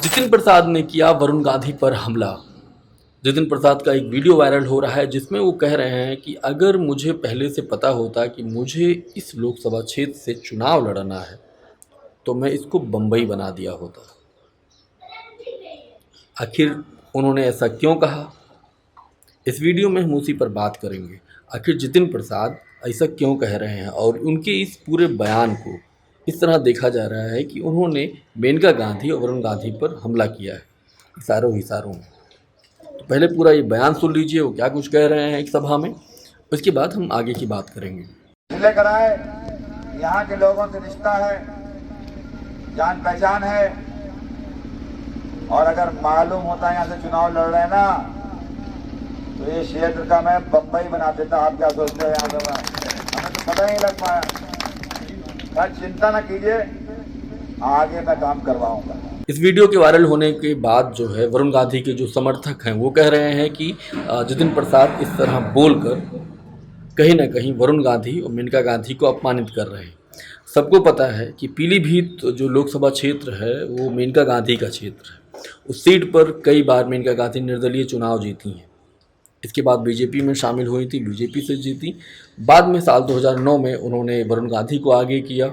जितिन प्रसाद ने किया वरुण गांधी पर हमला। जितिन प्रसाद का एक वीडियो वायरल हो रहा है जिसमें वो कह रहे हैं कि अगर मुझे पहले से पता होता कि मुझे इस लोकसभा क्षेत्र से चुनाव लड़ना है तो मैं इसको बम्बई बना दिया होता। आखिर उन्होंने ऐसा क्यों कहा, इस वीडियो में हम उसी पर बात करेंगे। आखिर जितिन प्रसाद ऐसा क्यों कह रहे हैं और उनके इस पूरे बयान को इस तरह देखा जा रहा है कि उन्होंने मेनका गांधी और वरुण गांधी पर हमला किया है इशारों में। तो पहले पूरा ये बयान सुन लीजिए वो क्या कुछ कह रहे हैं एक सभा में, उसके बाद हम आगे की बात करेंगे। लेकर आए, यहाँ के लोगों से रिश्ता है, जान पहचान है, और अगर मालूम होता यहाँ से चुनाव लड़ रहे ना तो ये क्षेत्र का मैं बम्बई बना देता। आप क्या सोचते हो? यहाँ से हमें तो पता नहीं लग पाया। मैं चिंता न कीजिए, आगे मैं काम करवाऊंगा। इस वीडियो के वायरल होने के बाद जो है वरुण गांधी के जो समर्थक हैं वो कह रहे हैं कि जितिन प्रसाद इस तरह बोलकर कहीं ना कहीं वरुण गांधी और मेनका गांधी को अपमानित कर रहे हैं। सबको पता है कि पीलीभीत जो लोकसभा क्षेत्र है वो मेनका गांधी का क्षेत्र है। उस सीट पर कई बार मेनका गांधी निर्दलीय चुनाव जीती हैं। इसके बाद बीजेपी में शामिल हुई थी, बीजेपी से जीती। बाद में साल 2009 में उन्होंने वरुण गांधी को आगे किया,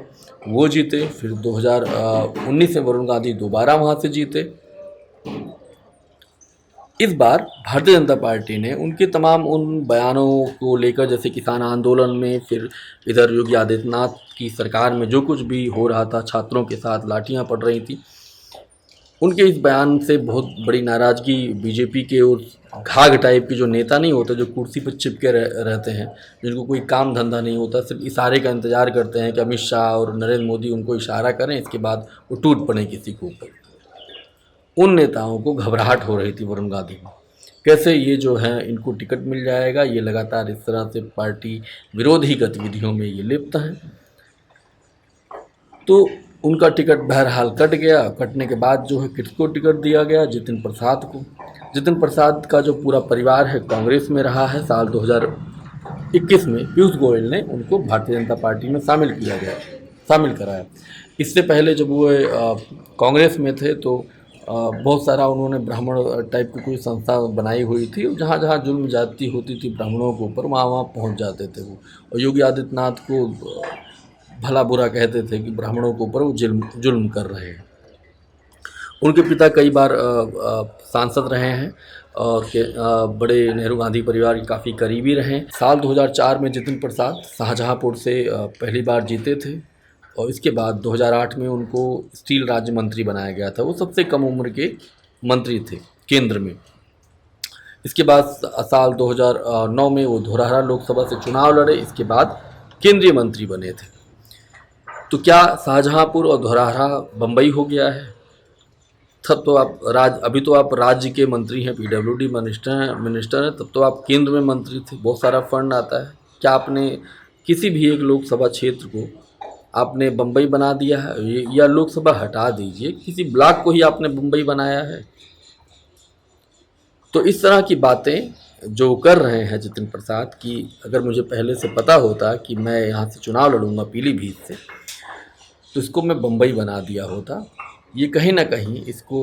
वो जीते। फिर 2019 में वरुण गांधी दोबारा वहाँ से जीते। इस बार भारतीय जनता पार्टी ने उनके तमाम उन बयानों को लेकर, जैसे किसान आंदोलन में, फिर इधर योगी आदित्यनाथ की सरकार में जो कुछ भी हो रहा था, छात्रों के साथ लाठियां पड़ रही थी, उनके इस बयान से बहुत बड़ी नाराज़गी बीजेपी के उस घाघ टाइप के जो नेता नहीं होते, जो कुर्सी पर चिपके रहते हैं, जिनको कोई काम धंधा नहीं होता, सिर्फ इशारे का इंतज़ार करते हैं कि अमित शाह और नरेंद्र मोदी उनको इशारा करें, इसके बाद वो टूट पड़े किसी के ऊपर। उन नेताओं को घबराहट हो रही थी वरुण गांधी में, कैसे ये जो है इनको टिकट मिल जाएगा। ये लगातार इस तरह से पार्टी विरोधी गतिविधियों में ये लिप्त हैं। तो उनका टिकट बहरहाल कट गया। कटने के बाद जो है किसको टिकट दिया गया? जितिन प्रसाद को। जितिन प्रसाद का जो पूरा परिवार है कांग्रेस में रहा है। साल 2021 में पीयूष गोयल ने उनको भारतीय जनता पार्टी में शामिल कराया। इससे पहले जब वो कांग्रेस में थे तो बहुत सारा उन्होंने ब्राह्मण टाइप की कोई संस्था बनाई हुई थी, जहाँ जहाँ जुल्म जाती होती थी ब्राह्मणों के ऊपर, वहाँ वहाँ पहुँच जाते थे वो। और योगी आदित्यनाथ को भला बुरा कहते थे कि ब्राह्मणों के ऊपर वो जुल्म कर रहे हैं। उनके पिता कई बार सांसद रहे हैं और बड़े नेहरू गांधी परिवार के काफ़ी करीबी रहे। साल 2004 में जितिन प्रसाद शाहजहांपुर से पहली बार जीते थे और इसके बाद 2008 में उनको स्टील राज्य मंत्री बनाया गया था। वो सबसे कम उम्र के मंत्री थे केंद्र में। इसके बाद साल 2009 में वो धोरहरा लोकसभा से चुनाव लड़े। इसके बाद केंद्रीय मंत्री बने थे। तो क्या शाहजहांपुर और धोरहरा बम्बई हो गया है? तब तो आप अभी तो आप राज्य के मंत्री हैं, पीडब्ल्यूडी मिनिस्टर हैं, तब तो आप केंद्र में मंत्री थे, बहुत सारा फंड आता है। क्या आपने किसी भी एक लोकसभा क्षेत्र को आपने बम्बई बना दिया है? या लोकसभा हटा दीजिए, किसी ब्लॉक को ही आपने बम्बई बनाया है? तो इस तरह की बातें जो कर रहे हैं जितिन प्रसाद की, अगर मुझे पहले से पता होता कि मैं यहाँ से चुनाव लड़ूंगा पीलीभीत से, तो इसको मैं बम्बई बना दिया होता। ये कहीं ना कहीं इसको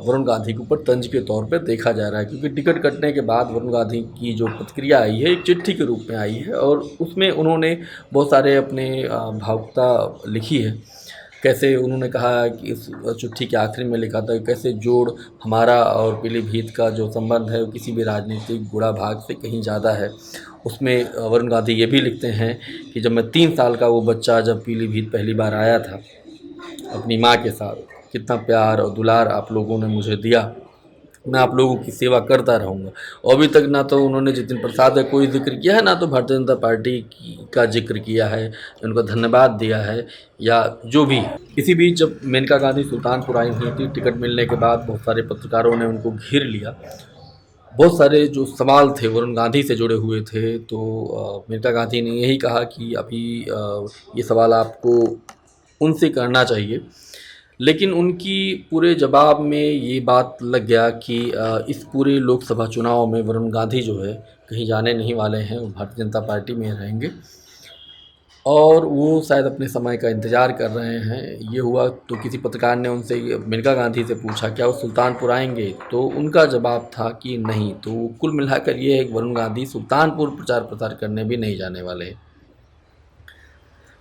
वरुण गांधी के ऊपर तंज के तौर पर देखा जा रहा है, क्योंकि टिकट कटने के बाद वरुण गांधी की जो प्रतिक्रिया आई है एक चिट्ठी के रूप में आई है और उसमें उन्होंने बहुत सारे अपने भावुकता लिखी है। कैसे उन्होंने कहा कि इस चिट्ठी के आखिरी में लिखा था, कैसे जोड़ हमारा और पीलीभीत का जो संबंध है वो किसी भी राजनीतिक गुड़ा भाग से कहीं ज़्यादा है। उसमें वरुण गांधी ये भी लिखते हैं कि जब मैं 3 साल का वो बच्चा जब पीलीभीत पहली बार आया था अपनी माँ के साथ, कितना प्यार और दुलार आप लोगों ने मुझे दिया, मैं आप लोगों की सेवा करता रहूँगा। और अभी तक ना तो उन्होंने जितिन प्रसाद का कोई जिक्र किया है, ना तो भारतीय जनता पार्टी का जिक्र किया है, उनको धन्यवाद दिया है या जो भी। इसी बीच जब मेनका गांधी सुल्तानपुर आई हुई थी, टिकट मिलने के बाद बहुत सारे पत्रकारों ने उनको घेर लिया। बहुत सारे जो सवाल थे वरुण गांधी से जुड़े हुए थे, तो मेनका गांधी ने यही कहा कि अभी ये सवाल आपको उनसे करना चाहिए। लेकिन उनकी पूरे जवाब में ये बात लग गया कि इस पूरे लोकसभा चुनाव में वरुण गांधी जो है कहीं जाने नहीं वाले हैं, वो भारतीय जनता पार्टी में रहेंगे। और वो शायद अपने समय का इंतज़ार कर रहे हैं। ये हुआ तो किसी पत्रकार ने उनसे मेनका गांधी से पूछा क्या वो सुल्तानपुर आएंगे, तो उनका जवाब था कि नहीं। तो कुल मिलाकर ये है कि वरुण गांधी सुल्तानपुर प्रचार प्रसार करने भी नहीं जाने वाले हैं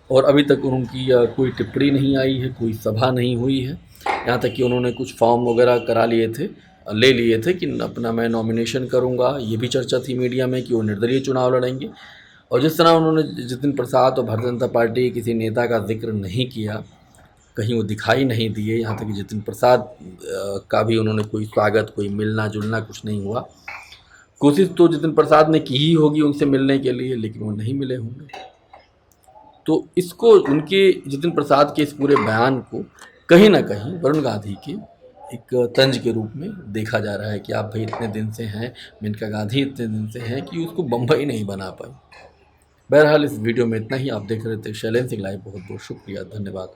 और अभी तक उनकी कोई टिप्पणी नहीं आई है, कोई सभा नहीं हुई है। यहाँ तक कि उन्होंने कुछ फॉर्म वगैरह ले लिए थे कि अपना मैं नॉमिनेशन करूँगा। ये भी चर्चा थी मीडिया में कि वो निर्दलीय चुनाव लड़ेंगे। और जिस तरह उन्होंने जितिन प्रसाद और भारतीय जनता पार्टी के किसी नेता का जिक्र नहीं किया, कहीं वो दिखाई नहीं दिए, यहाँ तक कि जितिन प्रसाद का भी उन्होंने कोई स्वागत, कोई मिलना जुलना कुछ नहीं हुआ। कोशिश तो जितिन प्रसाद ने की ही होगी उनसे मिलने के लिए, लेकिन वो नहीं मिले होंगे। तो इसको उनके जितिन प्रसाद के इस पूरे बयान को कहीं ना कहीं वरुण गांधी के एक तंज के रूप में देखा जा रहा है कि आप भाई इतने दिन से हैं, मेनका गांधी इतने दिन से हैं कि उसको बम्बई नहीं बना पाए। बहरहाल इस वीडियो में इतना ही। आप देख रहे थे शैलेंद्र सिंह लाइव। बहुत बहुत शुक्रिया, धन्यवाद।